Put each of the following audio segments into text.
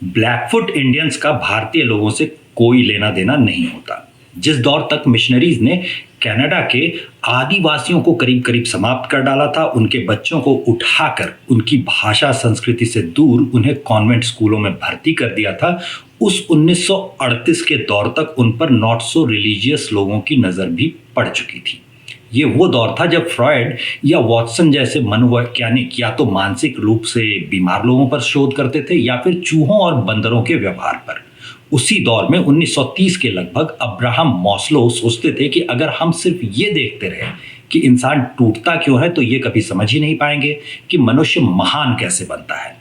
Blackfoot Indians का भारतीय लोगों से कोई लेना देना नहीं होता। जिस दौर तक मिशनरीज ने कनाडा के आदिवासियों को करीब करीब समाप्त कर डाला था, उनके बच्चों को उठाकर उनकी भाषा संस्कृति से दूर उन्हें कॉन्वेंट स्कूलों में भर्ती कर दिया था, उस 1938 के दौर तक उन पर नॉट सो रिलीजियस लोगों की नज़र भी पड़ चुकी थी। ये वो दौर था जब फ्रॉयड या वॉटसन जैसे मनोवैज्ञानिक या तो मानसिक रूप से बीमार लोगों पर शोध करते थे या फिर चूहों और बंदरों के व्यवहार पर। उसी दौर में 1930 के लगभग अब्राहम मॉस्लो सोचते थे कि अगर हम सिर्फ ये देखते रहे कि इंसान टूटता क्यों है तो ये कभी समझ ही नहीं पाएंगे कि मनुष्य महान कैसे बनता है।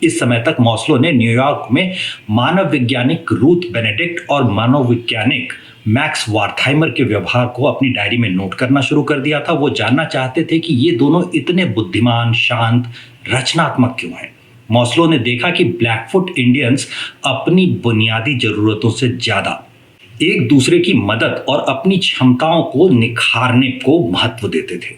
इस समय तक मॉस्लो ने न्यूयॉर्क में मानव वैज्ञानिक रूथ बेनेडिक्ट और मनोवैज्ञानिक मैक्स वार्थाइमर के व्यवहार को अपनी डायरी में नोट करना शुरू कर दिया था। वो जानना चाहते थे कि ये दोनों इतने बुद्धिमान, शांत, रचनात्मक क्यों हैं। मॉस्लो ने देखा कि ब्लैकफुट इंडियंस अपनी बुनियादी जरूरतों से ज्यादा एक दूसरे की मदद और अपनी क्षमताओं को निखारने को महत्व देते थे।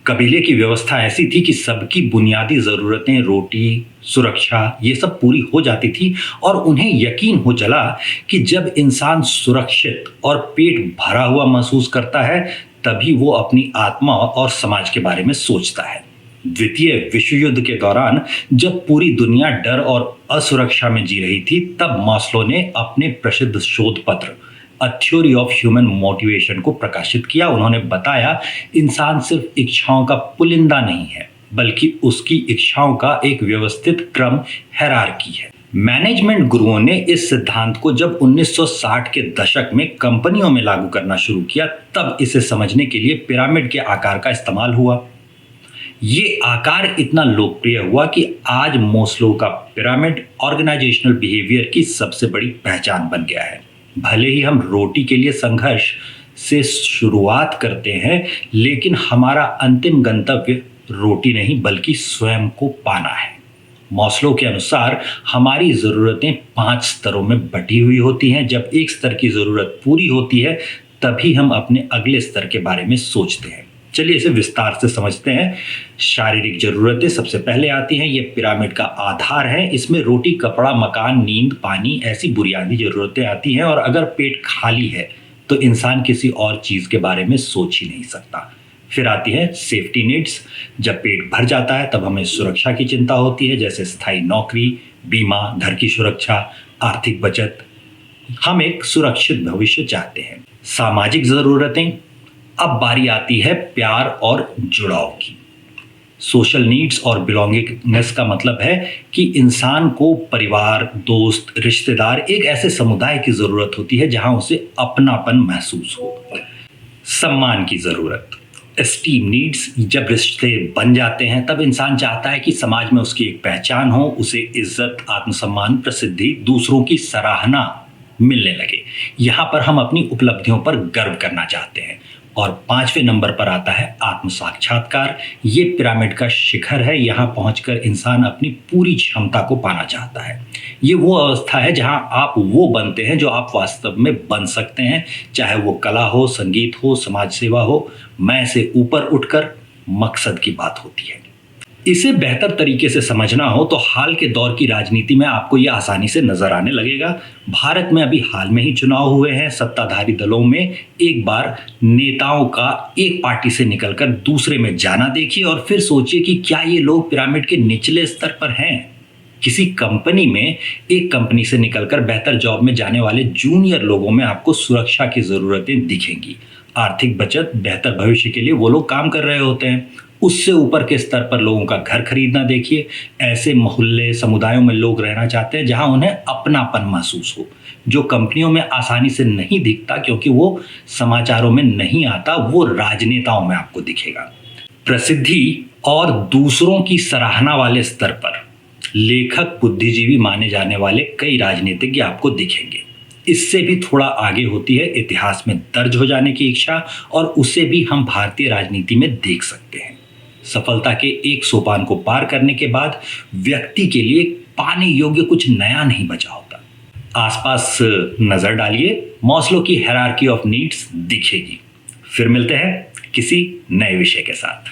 कबीले की व्यवस्था ऐसी थी कि सबकी बुनियादी ज़रूरतें, रोटी, सुरक्षा, ये सब पूरी हो जाती थी और उन्हें यकीन हो चला कि जब इंसान सुरक्षित और पेट भरा हुआ महसूस करता है तभी वो अपनी आत्मा और समाज के बारे में सोचता है। द्वितीय विश्व युद्ध के दौरान जब पूरी दुनिया डर और असुरक्षा में जी रही थी, तब मॉस्लो ने अपने प्रसिद्ध शोध पत्र a theory of human motivation को प्रकाशित किया। उन्होंने बताया इंसान सिर्फ इच्छाओं का पुलिंदा नहीं है बल्कि उसकी इच्छाओं का एक व्यवस्थित क्रम, हायरार्की है। मैनेजमेंट गुरुओं ने इस सिद्धांत को जब 1960 के दशक में कंपनियों में लागू करना शुरू किया तब इसे समझने के लिए पिरामिड के आकार का इस्तेमाल हुआ। ये आकार इतना लोकप्रिय हुआ कि आज मॉस्लो का पिरामिड ऑर्गेनाइजेशनल बिहेवियर की सबसे बड़ी पहचान बन गया है। भले ही हम रोटी के लिए संघर्ष से शुरुआत करते हैं, लेकिन हमारा अंतिम गंतव्य रोटी नहीं बल्कि स्वयं को पाना है। मॉस्लो के अनुसार हमारी ज़रूरतें 5 स्तरों में बटी हुई होती हैं। जब एक स्तर की ज़रूरत पूरी होती है तभी हम अपने अगले स्तर के बारे में सोचते हैं। चलिए इसे विस्तार से समझते हैं। शारीरिक जरूरतें सबसे पहले आती हैं। ये पिरामिड का आधार है। इसमें रोटी, कपड़ा, मकान, नींद, पानी ऐसी बुनियादी जरूरतें आती हैं और अगर पेट खाली है तो इंसान किसी और चीज के बारे में सोच ही नहीं सकता। फिर आती है सेफ्टी नीड्स। जब पेट भर जाता है तब हमें सुरक्षा की चिंता होती है, जैसे स्थायी नौकरी, बीमा, घर की सुरक्षा, आर्थिक बचत। हम एक सुरक्षित भविष्य चाहते हैं। सामाजिक जरूरतें। अब बारी आती है प्यार और जुड़ाव की। सोशल नीड्स और बिलोंगिंगनेस का मतलब है कि इंसान को परिवार, दोस्त, रिश्तेदार, एक ऐसे समुदाय की जरूरत होती है जहां उसे अपनापन महसूस हो। सम्मान की जरूरत, एस्टीम नीड्स। जब रिश्ते बन जाते हैं तब इंसान चाहता है कि समाज में उसकी एक पहचान हो, उसे इज्जत, आत्मसम्मान, प्रसिद्धि, दूसरों की सराहना मिलने लगे। यहाँ पर हम अपनी उपलब्धियों पर गर्व करना चाहते हैं। और 5वें नंबर पर आता है आत्म साक्षात्कार। ये पिरामिड का शिखर है। यहाँ पहुंचकर इंसान अपनी पूरी क्षमता को पाना चाहता है। ये वो अवस्था है जहाँ आप वो बनते हैं जो आप वास्तव में बन सकते हैं, चाहे वो कला हो, संगीत हो, समाज सेवा हो। मैं से ऊपर उठकर मकसद की बात होती है। इसे बेहतर तरीके से समझना हो तो हाल के दौर की राजनीति में आपको यह आसानी से नजर आने लगेगा। भारत में अभी हाल में ही चुनाव हुए हैं। सत्ताधारी दलों में एक बार नेताओं का एक पार्टी से निकलकर दूसरे में जाना देखिए और फिर सोचिए कि क्या ये लोग पिरामिड के निचले स्तर पर हैं। किसी कंपनी में एक कंपनी से निकलकर बेहतर जॉब में जाने वाले जूनियर लोगों में आपको सुरक्षा की जरूरतें दिखेंगी। आर्थिक बचत, बेहतर भविष्य के लिए वो लोग काम कर रहे होते हैं। उससे ऊपर के स्तर पर लोगों का घर खरीदना देखिए। ऐसे मोहल्ले, समुदायों में लोग रहना चाहते हैं जहां उन्हें अपनापन महसूस हो, जो कंपनियों में आसानी से नहीं दिखता क्योंकि वो समाचारों में नहीं आता, वो राजनेताओं में आपको दिखेगा। प्रसिद्धि और दूसरों की सराहना वाले स्तर पर लेखक, बुद्धिजीवी माने जाने वाले कई राजनीतिज्ञ आपको दिखेंगे। इससे भी थोड़ा आगे होती है इतिहास में दर्ज हो जाने की इच्छा, और उसे भी हम भारतीय राजनीति में देख सकते हैं। सफलता के एक सोपान को पार करने के बाद व्यक्ति के लिए पाने योग्य कुछ नया नहीं बचा होता। आसपास नजर डालिए, मॉस्लो की हायरार्की ऑफ नीड्स दिखेगी। फिर मिलते हैं किसी नए विषय के साथ।